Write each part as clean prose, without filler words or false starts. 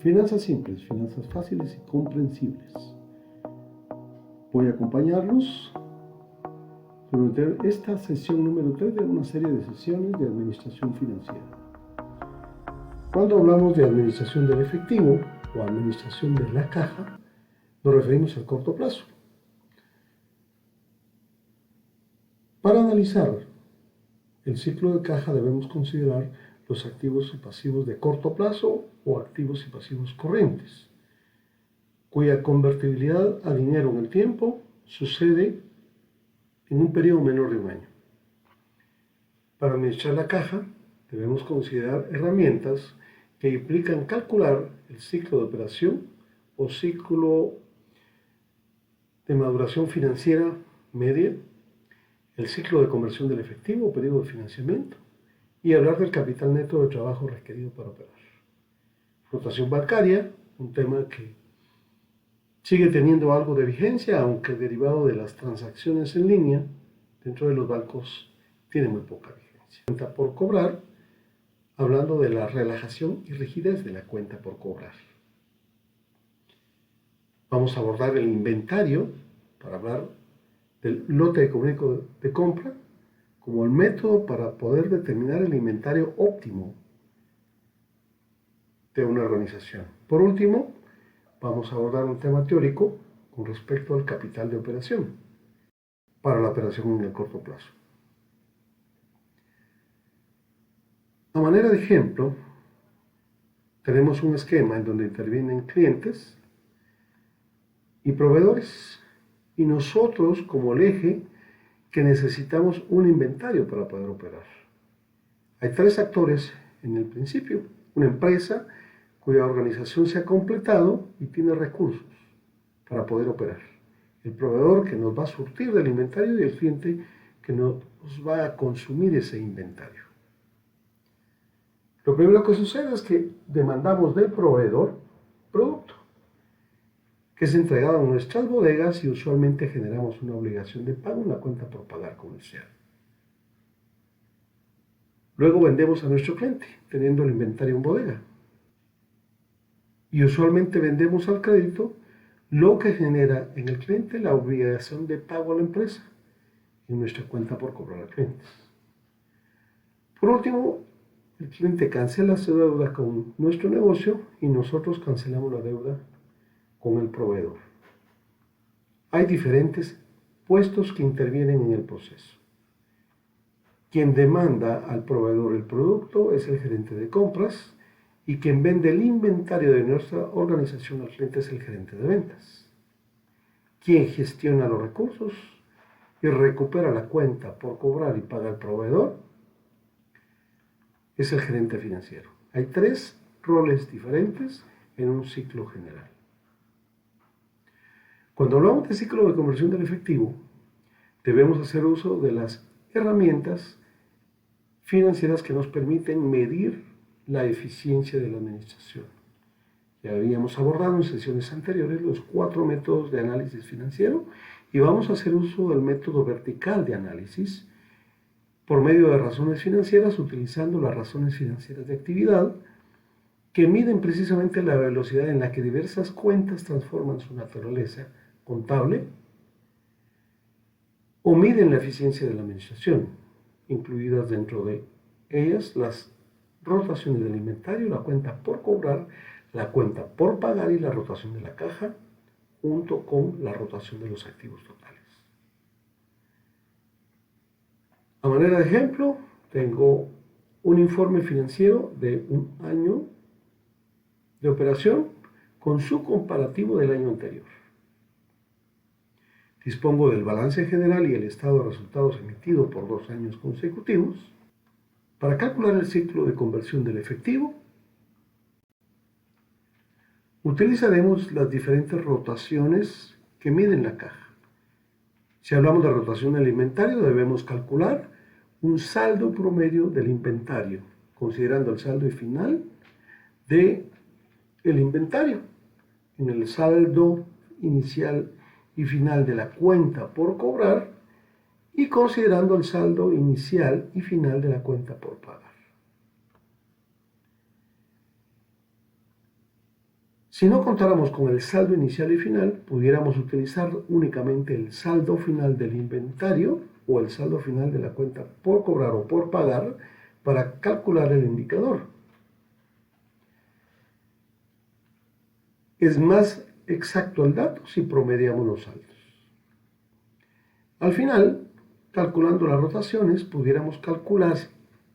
Finanzas simples, finanzas fáciles y comprensibles. Voy a acompañarlos durante esta sesión número 3 de una serie de sesiones de administración financiera. Cuando hablamos de administración del efectivo o administración de la caja, nos referimos al corto plazo. Para analizar el ciclo de caja debemos considerar los activos y pasivos de corto plazo o activos y pasivos corrientes, cuya convertibilidad a dinero en el tiempo sucede en un periodo menor de un año. Para administrar la caja debemos considerar herramientas que implican calcular el ciclo de operación o ciclo de maduración financiera media, el ciclo de conversión del efectivo o periodo de financiamiento, y hablar del capital neto de trabajo requerido para operar. Rotación bancaria, un tema que sigue teniendo algo de vigencia, aunque derivado de las transacciones en línea dentro de los bancos tiene muy poca vigencia. Cuenta por cobrar, hablando de la relajación y rigidez de la cuenta por cobrar. Vamos a abordar el inventario para hablar del lote económico de compra como el método para poder determinar el inventario óptimo de una organización. Por último, vamos a abordar un tema teórico con respecto al capital de operación para la operación en el corto plazo. A manera de ejemplo, tenemos un esquema en donde intervienen clientes y proveedores, y nosotros como el eje que necesitamos un inventario para poder operar. Hay tres actores en el principio: una empresa cuya organización se ha completado y tiene recursos para poder operar, el proveedor que nos va a surtir del inventario y el cliente que nos va a consumir ese inventario. Lo primero que sucede es que demandamos del proveedor producto, que es entregado a nuestras bodegas, y usualmente generamos una obligación de pago en la cuenta por pagar comercial. Luego vendemos a nuestro cliente, teniendo el inventario en bodega. Y usualmente vendemos al crédito, lo que genera en el cliente la obligación de pago a la empresa en nuestra cuenta por cobrar a clientes. Por último, el cliente cancela su deuda con nuestro negocio y nosotros cancelamos la deuda con el proveedor. Hay diferentes puestos que intervienen en el proceso. Quien demanda al proveedor el producto es el gerente de compras, y quien vende el inventario de nuestra organización al cliente es el gerente de ventas. Quien gestiona los recursos y recupera la cuenta por cobrar y paga al proveedor es el gerente financiero. Hay tres roles diferentes en un ciclo general. Cuando hablamos de ciclo de conversión del efectivo, debemos hacer uso de las herramientas financieras que nos permiten medir la eficiencia de la administración. Ya habíamos abordado en sesiones anteriores los 4 métodos de análisis financiero y vamos a hacer uso del método vertical de análisis por medio de razones financieras, utilizando las razones financieras de actividad, que miden precisamente la velocidad en la que diversas cuentas transforman su naturaleza contable o miden la eficiencia de la administración, incluidas dentro de ellas las rotaciones del inventario, la cuenta por cobrar, la cuenta por pagar y la rotación de la caja, junto con la rotación de los activos totales. A manera de ejemplo, tengo un informe financiero de un año de operación con su comparativo del año anterior. Dispongo del balance general y el estado de resultados emitido por 2 años consecutivos. Para calcular el ciclo de conversión del efectivo, utilizaremos las diferentes rotaciones que miden la caja. Si hablamos de rotación del inventario, debemos calcular un saldo promedio del inventario, considerando el saldo final del inventario. En el saldo inicial y final de la cuenta por cobrar y considerando el saldo inicial y final de la cuenta por pagar. Si no contáramos con el saldo inicial y final, pudiéramos utilizar únicamente el saldo final del inventario o el saldo final de la cuenta por cobrar o por pagar para calcular el indicador. Es más exacto el dato si promediamos los saldos. Al final, calculando las rotaciones, pudiéramos calcular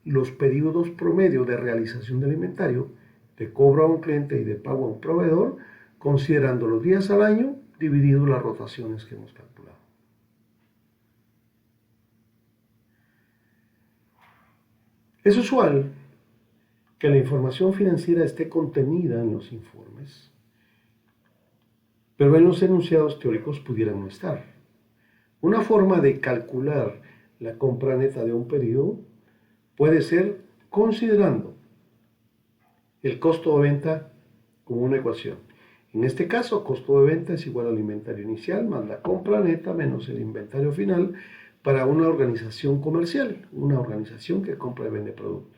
los periodos promedio de realización del inventario, de cobro a un cliente y de pago a un proveedor, considerando los días al año dividido las rotaciones que hemos calculado. Es usual que la información financiera esté contenida en los informes, pero en los enunciados teóricos pudieran no estar. Una forma de calcular la compra neta de un periodo puede ser considerando el costo de venta como una ecuación. En este caso, costo de venta es igual al inventario inicial más la compra neta menos el inventario final para una organización comercial, una organización que compra y vende productos.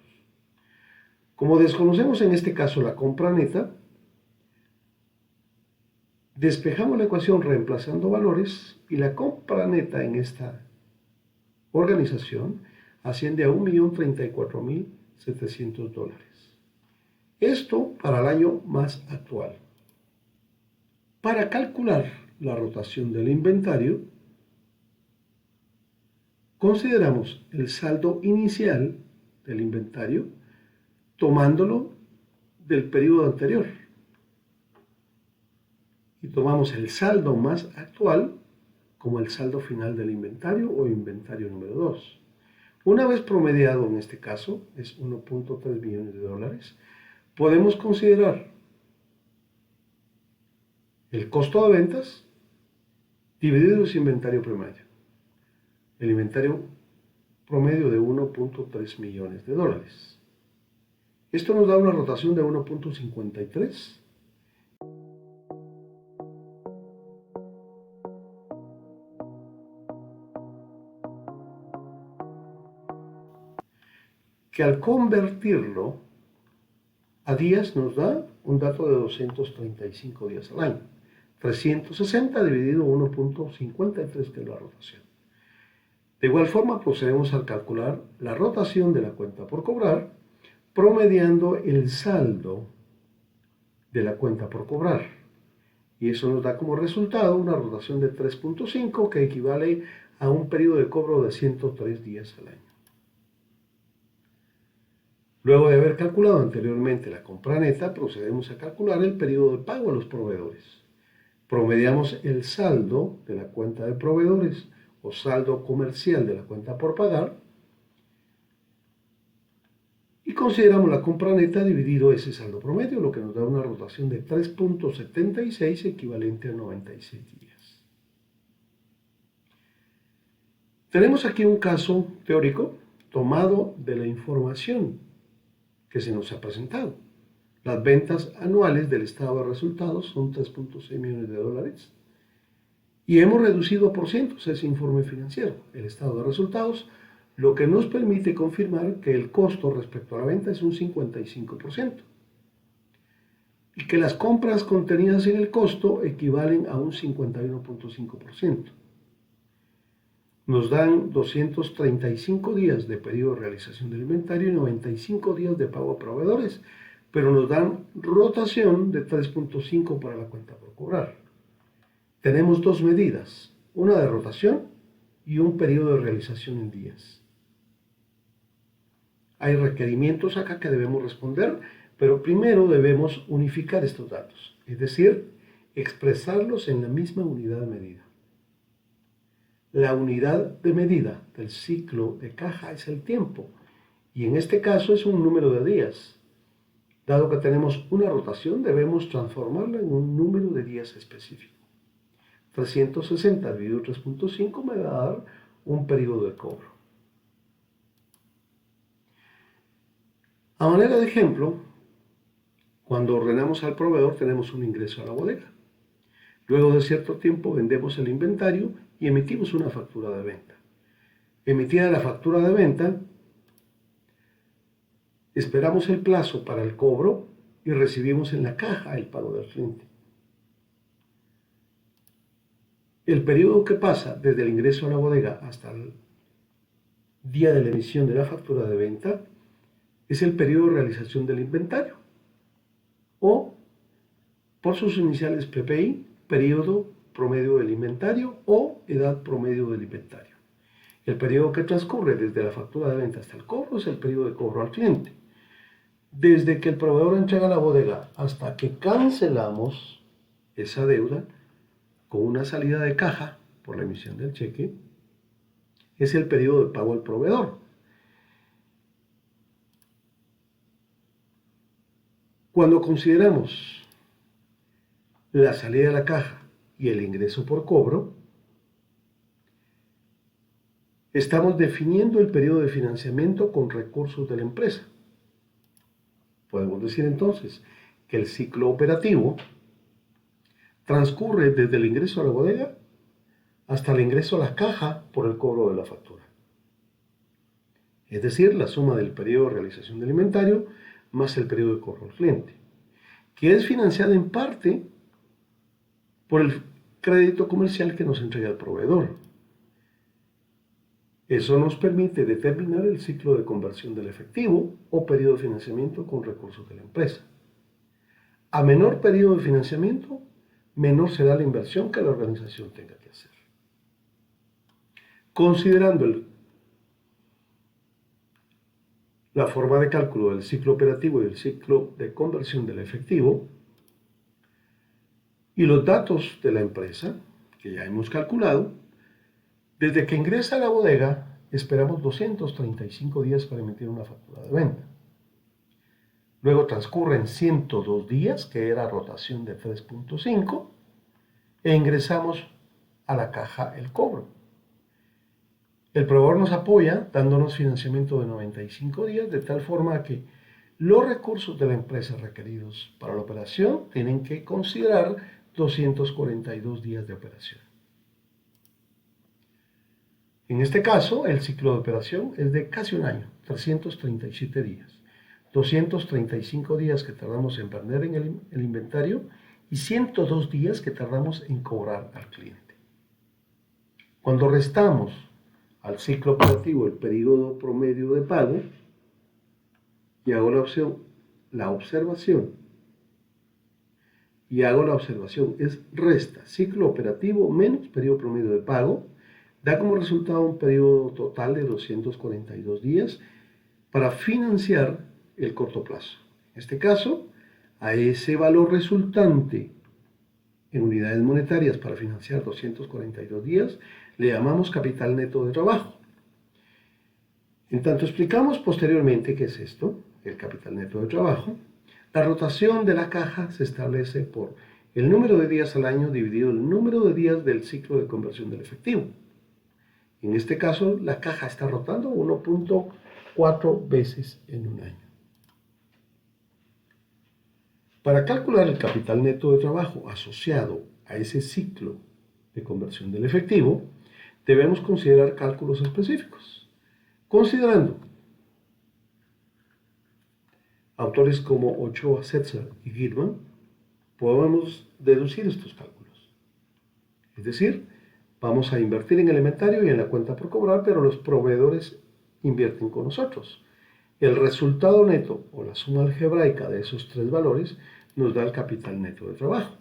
Como desconocemos en este caso la compra neta, despejamos la ecuación reemplazando valores y la compra neta en esta organización asciende a $1.034.700. Esto para el año más actual. Para calcular la rotación del inventario, consideramos el saldo inicial del inventario tomándolo del periodo anterior y tomamos el saldo más actual como el saldo final del inventario o inventario número 2. Una vez promediado en este caso, es $1.3 millones, podemos considerar el costo de ventas dividido su inventario promedio. El inventario promedio de $1.3 millones. Esto nos da una rotación de 1.53. Que al convertirlo a días nos da un dato de 235 días al año. 360 dividido 1.53, que es la rotación. De igual forma procedemos al calcular la rotación de la cuenta por cobrar, promediando el saldo de la cuenta por cobrar. Y eso nos da como resultado una rotación de 3.5, que equivale a un periodo de cobro de 103 días al año. Luego de haber calculado anteriormente la compra neta, procedemos a calcular el periodo de pago a los proveedores. Promediamos el saldo de la cuenta de proveedores o saldo comercial de la cuenta por pagar y consideramos la compra neta dividido ese saldo promedio, lo que nos da una rotación de 3.76 equivalente a 96 días. Tenemos aquí un caso teórico tomado de la información que se nos ha presentado. Las ventas anuales del estado de resultados son $3.6 millones y hemos reducido por cientos ese informe financiero, el estado de resultados, lo que nos permite confirmar que el costo respecto a la venta es un 55% y que las compras contenidas en el costo equivalen a un 51.5%. Nos dan 235 días de periodo de realización del inventario y 95 días de pago a proveedores, pero nos dan rotación de 3.5 para la cuenta por cobrar. Tenemos dos medidas, una de rotación y un periodo de realización en días. Hay requerimientos acá que debemos responder, pero primero debemos unificar estos datos, es decir, expresarlos en la misma unidad de medida. La unidad de medida del ciclo de caja es el tiempo, y en este caso es un número de días. Dado que tenemos una rotación, debemos transformarla en un número de días específico. 360 dividido 3.5 me va a dar un periodo de cobro. A manera de ejemplo, cuando ordenamos al proveedor tenemos un ingreso a la bodega. Luego de cierto tiempo vendemos el inventario y emitimos una factura de venta. Emitida la factura de venta, esperamos el plazo para el cobro y recibimos en la caja el pago del cliente. El periodo que pasa desde el ingreso a la bodega hasta el día de la emisión de la factura de venta es el periodo de realización del inventario, o por sus iniciales PPI, periodo promedio del inventario o edad promedio del inventario. El periodo que transcurre desde la factura de venta hasta el cobro es el periodo de cobro al cliente. Desde que el proveedor entrega la bodega hasta que cancelamos esa deuda con una salida de caja por la emisión del cheque, es el periodo de pago al proveedor. Cuando consideramos la salida de la caja y el ingreso por cobro, estamos definiendo el periodo de financiamiento con recursos de la empresa. Podemos decir entonces que el ciclo operativo transcurre desde el ingreso a la bodega hasta el ingreso a la caja por el cobro de la factura. Es decir, la suma del periodo de realización del inventario más el periodo de cobro al cliente, que es financiada en parte por el crédito comercial que nos entrega el proveedor. Eso nos permite determinar el ciclo de conversión del efectivo o periodo de financiamiento con recursos de la empresa. A menor periodo de financiamiento, menor será la inversión que la organización tenga que hacer. Considerando la forma de cálculo del ciclo operativo y el ciclo de conversión del efectivo y los datos de la empresa que ya hemos calculado, desde que ingresa a la bodega esperamos 235 días para emitir una factura de venta. Luego transcurren 102 días, que era rotación de 3.5, e ingresamos a la caja el cobro. El proveedor nos apoya dándonos financiamiento de 95 días, de tal forma que los recursos de la empresa requeridos para la operación tienen que considerar 242 días de operación. En este caso, el ciclo de operación es de casi un año, 337 días. 235 días que tardamos en vender en el inventario y 102 días que tardamos en cobrar al cliente. Cuando restamos al ciclo operativo el periodo promedio de pago y hago la observación es resta ciclo operativo menos periodo promedio de pago, da como resultado un periodo total de 242 días para financiar el corto plazo. En este caso, a ese valor resultante en unidades monetarias para financiar 242 días, le llamamos capital neto de trabajo. En tanto explicamos posteriormente qué es esto, el capital neto de trabajo, la rotación de la caja se establece por el número de días al año dividido el número de días del ciclo de conversión del efectivo. En este caso, la caja está rotando 1.4 veces en un año. Para calcular el capital neto de trabajo asociado a ese ciclo de conversión del efectivo, debemos considerar cálculos específicos. Considerando autores como Ochoa, Setzer y Gilman, podemos deducir estos cálculos. Es decir, vamos a invertir en el inventario y en la cuenta por cobrar, pero los proveedores invierten con nosotros. El resultado neto o la suma algebraica de esos tres valores nos da el capital neto de trabajo.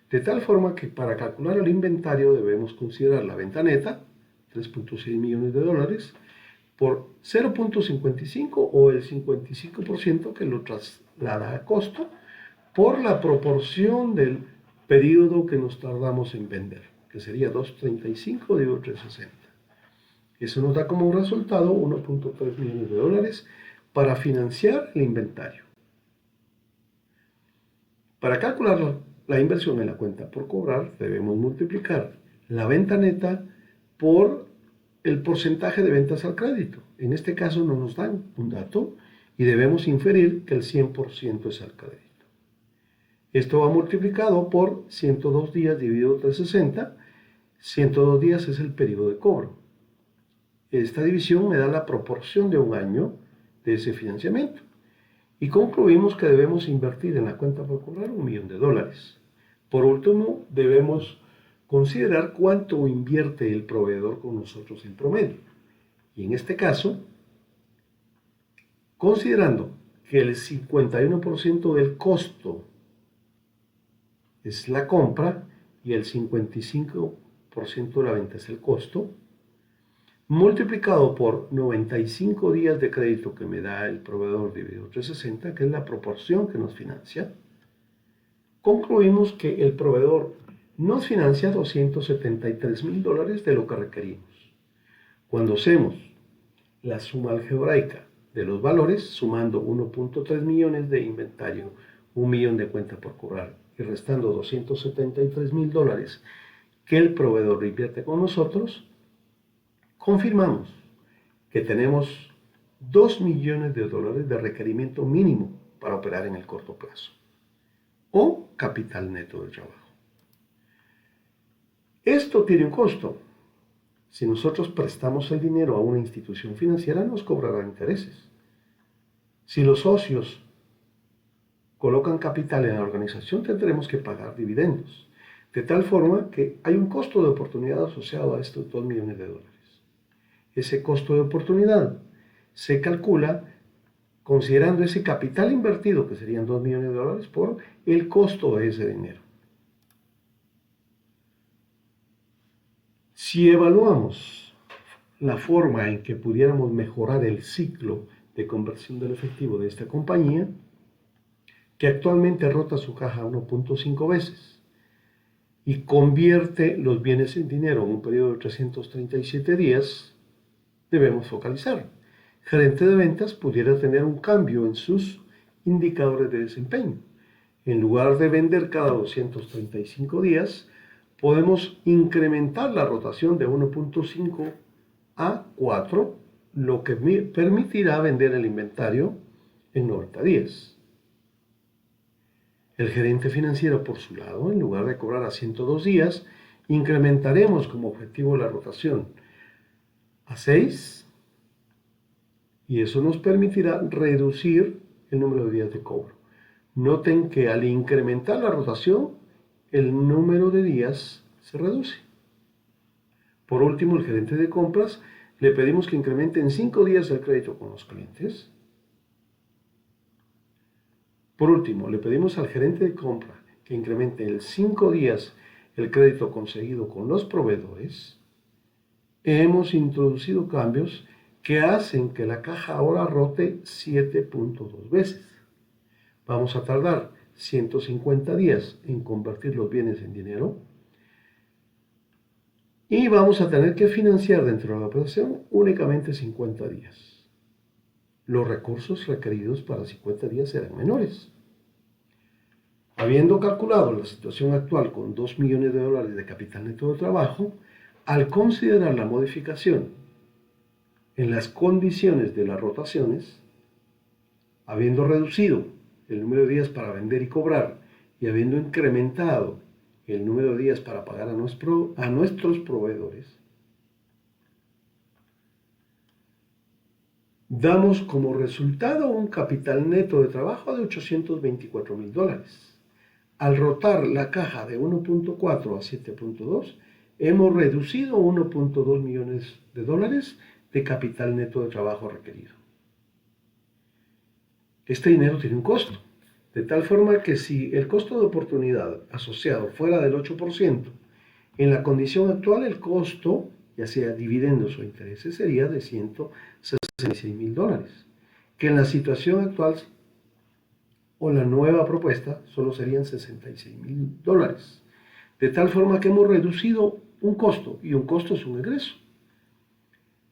De tal forma que para calcular el inventario debemos considerar la venta neta, 3.6 millones de dólares, por 0.55 o el 55% que lo traslada a costo por la proporción del periodo que nos tardamos en vender, que sería 2.35 dividido 360. Eso nos da como resultado 1.3 millones de dólares para financiar el inventario. Para calcular la inversión en la cuenta por cobrar, debemos multiplicar la venta neta por el porcentaje de ventas al crédito. En este caso no nos dan un dato y debemos inferir que el 100% es al crédito. Esto va multiplicado por 102 días dividido 360. 102 días es el periodo de cobro. Esta división me da la proporción de un año de ese financiamiento. Y concluimos que debemos invertir en la cuenta por cobrar $1.000.000. Por último, debemos considerar cuánto invierte el proveedor con nosotros en promedio. Y en este caso, considerando que el 51% del costo es la compra y el 55% de la venta es el costo, multiplicado por 95 días de crédito que me da el proveedor dividido 360, que es la proporción que nos financia, concluimos que el proveedor nos financia $273.000 de lo que requerimos. Cuando hacemos la suma algebraica de los valores, sumando 1.3 millones de inventario, 1 millón de cuenta por cobrar y restando $273.000 que el proveedor invierte con nosotros, confirmamos que tenemos $2 millones de requerimiento mínimo para operar en el corto plazo, o capital neto de trabajo. Esto tiene un costo. Si nosotros prestamos el dinero a una institución financiera, nos cobrará intereses. Si los socios colocan capital en la organización, tendremos que pagar dividendos. De tal forma que hay un costo de oportunidad asociado a estos $2 millones. Ese costo de oportunidad se calcula considerando ese capital invertido, que serían $2 millones, por el costo de ese dinero. Si evaluamos la forma en que pudiéramos mejorar el ciclo de conversión del efectivo de esta compañía, que actualmente rota su caja 1.5 veces y convierte los bienes en dinero en un periodo de 337 días, debemos focalizar. Gerente de ventas pudiera tener un cambio en sus indicadores de desempeño. En lugar de vender cada 235 días, podemos incrementar la rotación de 1.5 a 4, lo que permitirá vender el inventario en 90 días. El gerente financiero, por su lado, en lugar de cobrar a 102 días, incrementaremos como objetivo la rotación a 6, y eso nos permitirá reducir el número de días de cobro. Noten que al incrementar la rotación, el número de días se reduce. Por último, el gerente de compras le pedimos que incremente en 5 días el crédito con los clientes. Por último, le pedimos al gerente de compra que incremente en 5 días el crédito conseguido con los proveedores. Hemos introducido cambios que hacen que la caja ahora rote 7.2 veces. Vamos a tardar 150 días en convertir los bienes en dinero y vamos a tener que financiar dentro de la operación únicamente 50 días. Los recursos requeridos para 50 días serán menores. Habiendo calculado la situación actual con $2 millones de capital neto de trabajo, al considerar la modificación en las condiciones de las rotaciones, habiendo reducido el número de días para vender y cobrar y habiendo incrementado el número de días para pagar a nuestros proveedores, damos como resultado un capital neto de trabajo de $824.000. Al rotar la caja de 1.4 a 7.2, hemos reducido $1.2 millones de capital neto de trabajo requerido. Este dinero tiene un costo, de tal forma que si el costo de oportunidad asociado fuera del 8%, en la condición actual el costo, ya sea dividendos o intereses, sería de $166.000, que en la situación actual o la nueva propuesta solo serían $66.000, de tal forma que hemos reducido un costo, y un costo es un egreso.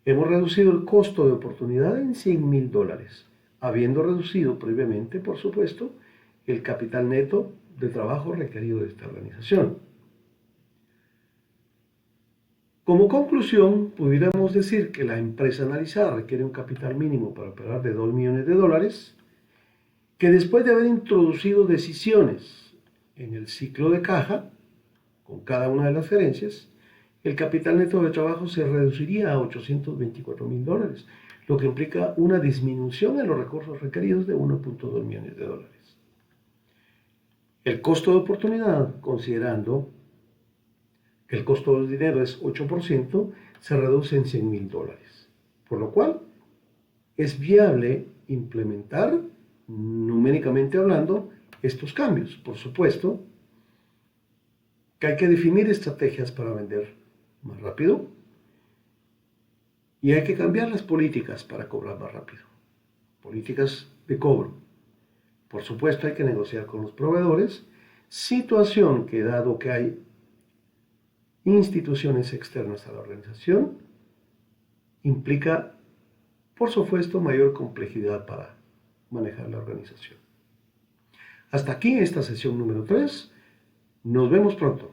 Hemos reducido el costo de oportunidad en $100.000, habiendo reducido previamente, por supuesto, el capital neto de trabajo requerido de esta organización. Como conclusión, pudiéramos decir que la empresa analizada requiere un capital mínimo para operar de $2 millones, que después de haber introducido decisiones en el ciclo de caja, con cada una de las gerencias, el capital neto de trabajo se reduciría a $824.000, lo que implica una disminución en los recursos requeridos de 1.2 millones de dólares. El costo de oportunidad, considerando que el costo del dinero es 8%, se reduce en $100,000, por lo cual es viable implementar, numéricamente hablando, estos cambios. Por supuesto que hay que definir estrategias para vender más rápido y hay que cambiar las políticas para cobrar más rápido. Políticas de cobro. Por supuesto hay que negociar con los proveedores, situación que dado que hay instituciones externas a la organización, implica, por supuesto, mayor complejidad para manejar la organización. Hasta aquí esta sesión número 3. Nos vemos pronto.